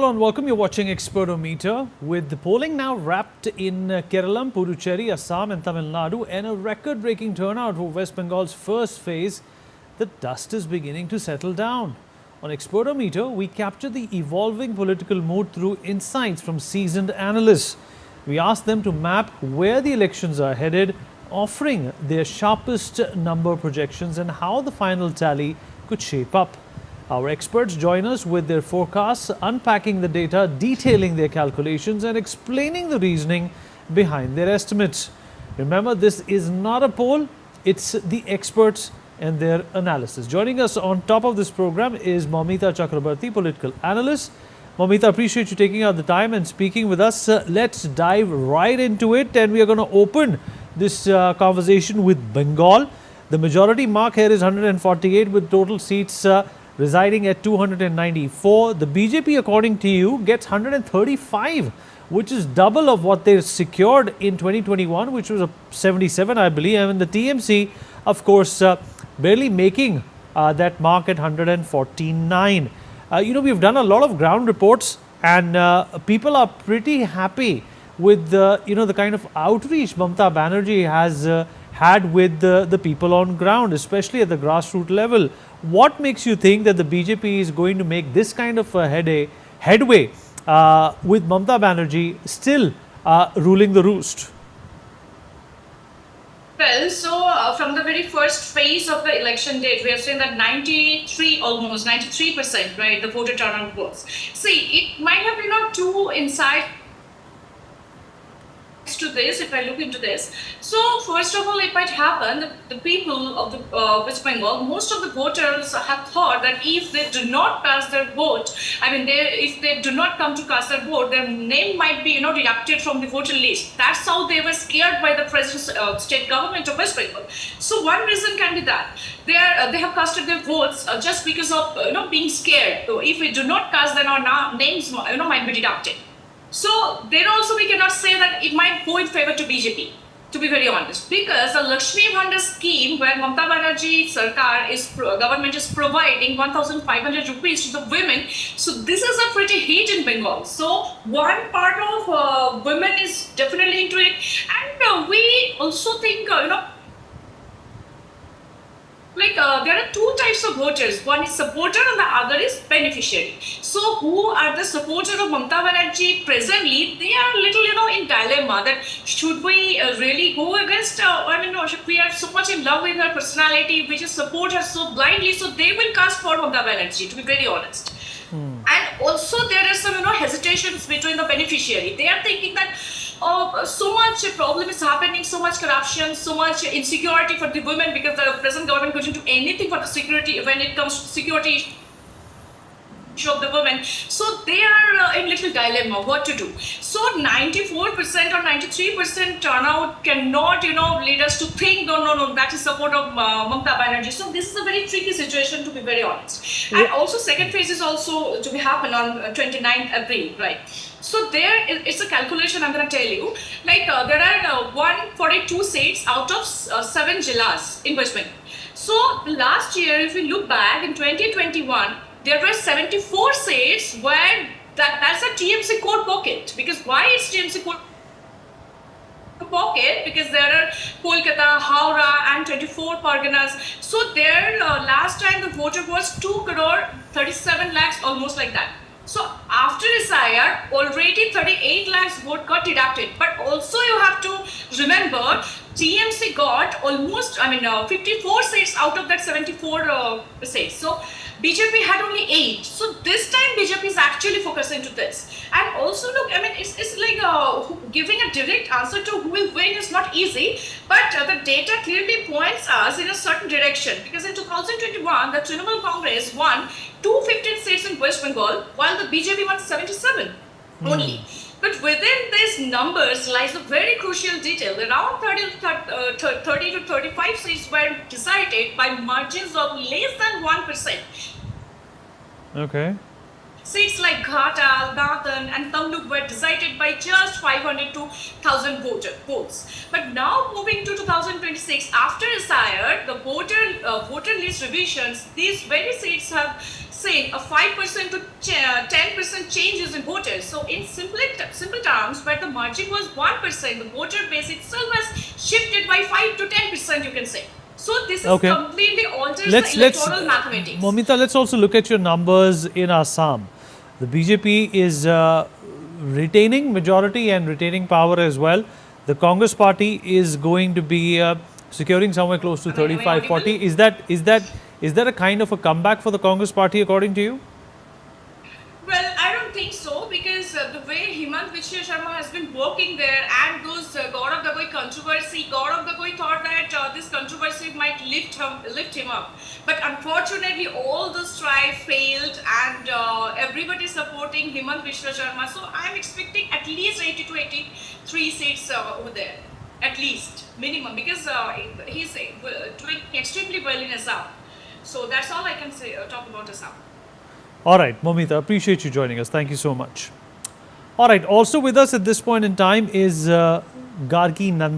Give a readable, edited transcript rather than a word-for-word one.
Hello and welcome. You're watching Expertometer. With the polling now wrapped in Kerala, Puducherry, Assam and Tamil Nadu and a record-breaking turnout for West Bengal's first phase, the dust is beginning to settle down. On Expertometer, we capture the evolving political mood through insights from seasoned analysts. We ask them to map where the elections are headed, offering their sharpest number projections and how the final tally could shape up. Our experts join us with their forecasts, unpacking the data, detailing their calculations and explaining the reasoning behind their estimates. Remember, this is not a poll, it's the experts and their analysis. Joining us on top of this program is Moumita Chakraborty, political analyst. Moumita, appreciate you taking out the time and speaking with us. Let's dive right into it, and we are going to open this conversation with Bengal. The majority mark here is 148 with total seats residing at 294. The BJP, according to you, gets 135, which is double of what they secured in 2021, which was a 77, I believe. And the TMC, of course, barely making that mark at 149. We've done a lot of ground reports, and people are pretty happy with the kind of outreach Moumita Banerjee has had with the people on ground, especially at the grassroots level. What makes you think that the BJP is going to make this kind of a headway with Moumita Banerjee still ruling the roost? Well, so from the very first phase of the election date, we have seen that almost 93%, right, the voter turnout was. See, it might have been not too inside to this, if I look into this. So first of all, it might happen that the people of the West Bengal, most of the voters have thought that if they do not cast their vote, if they do not come to cast their vote, their name might be deducted from the voter list. That's how they were scared by the present state government of West Bengal. So one reason can be that they have casted their votes just because of being scared. So if we do not cast, then our names might be deducted. So there also we cannot say that it might go in favor to BJP, to be very honest, because the Lakshmi Bhandar scheme, where Moumita Banerjee government is providing 1,500 rupees to the women, so this is a pretty hit in Bengal. So one part of women is definitely into it, and we also think there are two types of voters. One is supporter and the other is beneficiary. So who are the supporter of Moumita Banerjee presently? They are a little, in dilemma that should we really go against, we are so much in love with her personality, we just support her so blindly, so they will cast for Moumita Banerjee, to be very honest. And also there are some, hesitations between the beneficiary. They are thinking that so much problem is happening, so much corruption, so much insecurity for the women, because the present government couldn't do anything for the security when it comes to security of the women. So they are in little dilemma what to do. So 94% or 93% turnout cannot lead us to think no, that is support of Moumita Banerjee. So this is a very tricky situation, to be very honest. And also second phase is also to be happen on 29th April, right? So it's a calculation I'm going to tell you. There are 142 seats out of 7 jillas in West Bengal. So last year, if we look back in 2021, there were 74 seats where that's a TMC core pocket. Because why is TMC core pocket? Because there are Kolkata, Howrah and 24 Parganas. So there last time the voter was 2 crore 37 lakhs, almost like that. So after SIR, already 38 lakhs vote got deducted. But also you have to remember, TMC got almost 54 seats out of that 74 seats. So BJP had only 8. So this time BJP is actually focusing to this. And also look, it's like giving a direct answer to who will win is not easy. But the data clearly points us in a certain direction. Because in 2021, the Trinamool Congress won 215 seats in West Bengal, while the BJP won 77 only. But within these numbers lies a very crucial detail. Around 30 to 35 seats were decided by margins of less than 1%. Okay. Seats like Ghatal, Nathan, and Tamluk were decided by just 500 to 1,000 votes. But now moving to 2026, after SIR, the voter list revisions, these very seats have seen a 5% to 10% changes in voters. So in simple terms, where the margin was 1%, the voter base itself has shifted by 5 to 10%, you can say. So this is completely alters the electoral mathematics. Moumita, let's also look at your numbers in Assam. The BJP is retaining majority and retaining power as well. The Congress party is going to be securing somewhere close to 35-40. Is that a kind of a comeback for the Congress party according to you? Well, I don't think so, because the way Himant Vishwa Sharma has been working there, and those Gaurav Gagoi controversy, Gaurav Gagoi thought that this controversy might lift him up. But unfortunately, all the strife failed, and everybody is supporting Himant Vishwa Sharma. So I'm expecting at least 80 to 83 seats over there. At least, minimum, because he's doing extremely well in Assam. So that's all I can say, talk about Assam. All right, Moumita, appreciate you joining us. Thank you so much. All right, also with us at this point in time is Gargi Nandi.